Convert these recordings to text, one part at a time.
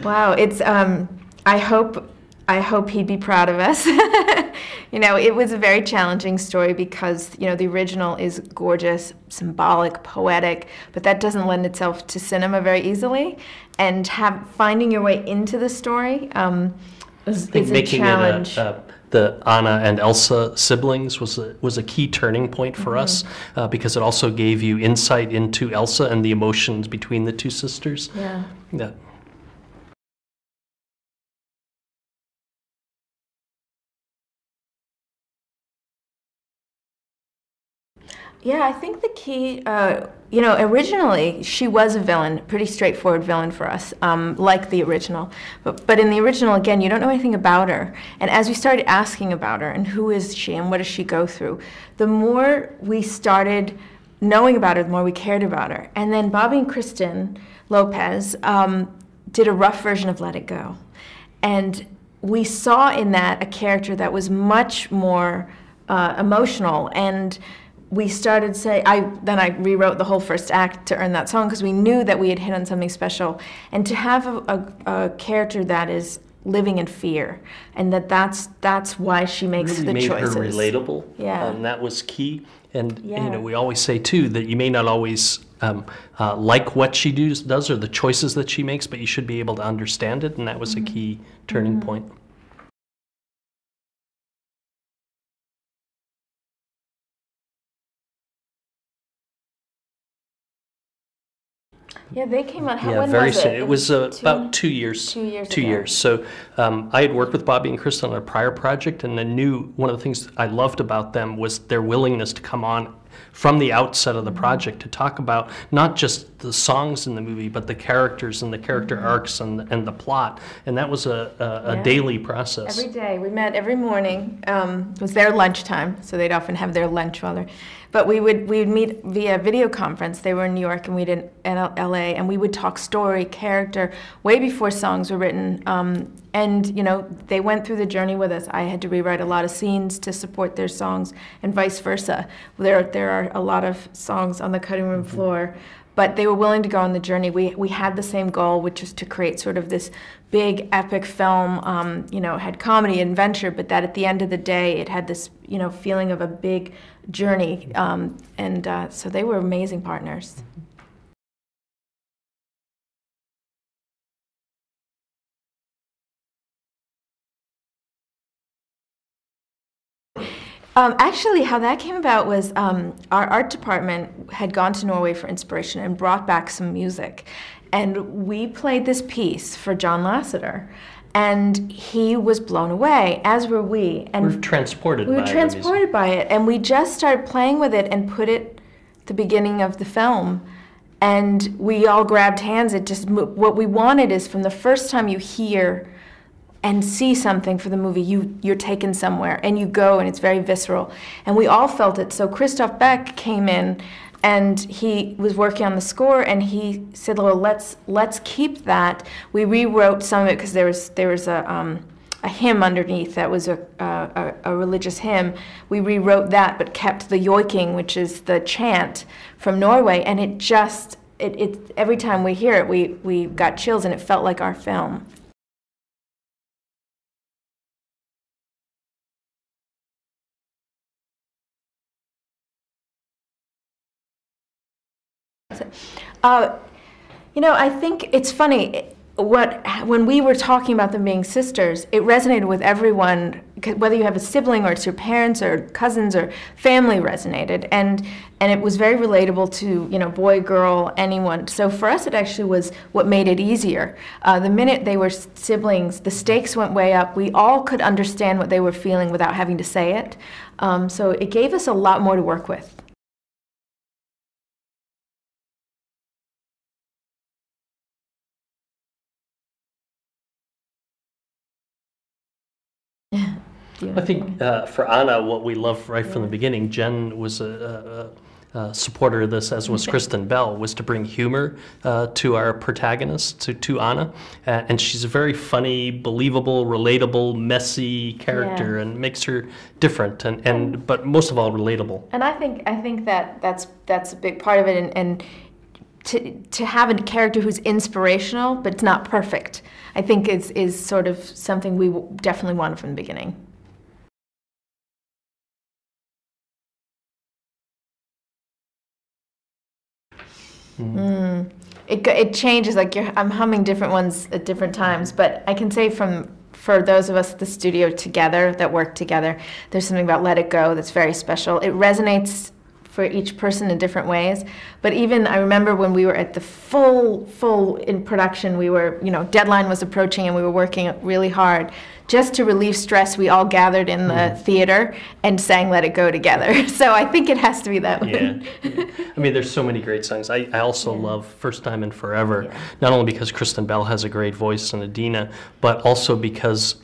Wow, it's I hope he'd be proud of us. You know, it was a very challenging story because, you know, the original is gorgeous, symbolic, poetic, but that doesn't lend itself to cinema very easily. And finding your way into the story is a challenge. The Anna and Elsa siblings was a key turning point for us because it also gave you insight into Elsa and the emotions between the two sisters. Yeah. Yeah. Yeah, I think the key, you know, originally she was a villain, pretty straightforward villain for us, like the original. But in the original, again, you don't know anything about her. And as we started asking about her and who is she and what does she go through, the more we started knowing about her, the more we cared about her. And then Bobby and Kristen Lopez did a rough version of Let It Go. And we saw in that a character that was much more emotional, and we started then I rewrote the whole first act to earn that song because we knew that we had hit on something special. And to have a character that is living in fear, and that's why she makes really the made choices. Her relatable. Yeah. And that was key. And Yeah. you know, we always say too that you may not always like what she does or the choices that she makes, but you should be able to understand it. And that was a key turning point. Yeah, they came out. Yeah, when very was soon. it? It was about 2 years. 2 years. 2 ago. years. So I had worked with Bobby and Kristen on a prior project, and I knew one of the things I loved about them was their willingness to come on from the outset of the project to talk about not just the songs in the movie, but the characters and the character arcs and the plot. And that was a daily process. Every day. We met every morning. It was their lunchtime, so they'd often have their lunch while they're... But we would meet via video conference. They were in New York and we'd in LA, and we would talk story, character, way before songs were written. And you know, they went through the journey with us. I had to rewrite a lot of scenes to support their songs, and vice versa. There are a lot of songs on the cutting room floor, but they were willing to go on the journey. We had the same goal, which is to create sort of this big epic film. You know, it had comedy, adventure, but that at the end of the day, it had this, you know, feeling of a big journey. So they were amazing partners. Actually, how that came about was our art department had gone to Norway for inspiration and brought back some music. And we played this piece for John Lasseter. And he was blown away, as were we. And we were transported by it. And we just started playing with it and put it at the beginning of the film. And we all grabbed hands. What we wanted is from the first time you hear and see something for the movie, you're taken somewhere and you go, and it's very visceral. And we all felt it. So Christoph Beck came in, and he was working on the score, and he said, well, let's keep that. We rewrote some of it because there was a hymn underneath that was a religious hymn. We rewrote that but kept the yoiking, which is the chant from Norway, and it every time we hear it, we got chills, and it felt like our film. You know, I think it's funny. When we were talking about them being sisters, it resonated with everyone. Whether you have a sibling or it's your parents or cousins or family, resonated, and it was very relatable to, you know, boy, girl, anyone. So for us, it actually was what made it easier. The minute they were siblings, the stakes went way up. We all could understand what they were feeling without having to say it. So it gave us a lot more to work with. I think for Anna, what we loved right from the beginning, Jen was a supporter of this, as was Kristen Bell, was to bring humor to our protagonist, to Anna. And she's a very funny, believable, relatable, messy character, and makes her different, but most of all, relatable. And I think that's a big part of it. And to have a character who's inspirational, but it's not perfect, I think is sort of something we definitely wanted from the beginning. It changes, like I'm humming different ones at different times, but I can say for those of us at the studio together, that work together, there's something about Let It Go that's very special. It resonates for each person in different ways, but even I remember when we were at the full in production, we were, deadline was approaching and we were working really hard. Just to relieve stress, we all gathered in the theater and sang Let It Go together. So I think it has to be that one. Yeah. I mean, there's so many great songs. I also love First Time and Forever, not only because Kristen Bell has a great voice and Adina, but also because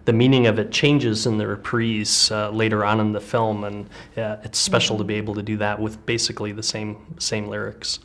the meaning of it changes in the reprise later on in the film, and it's special to be able to do that with basically the same lyrics.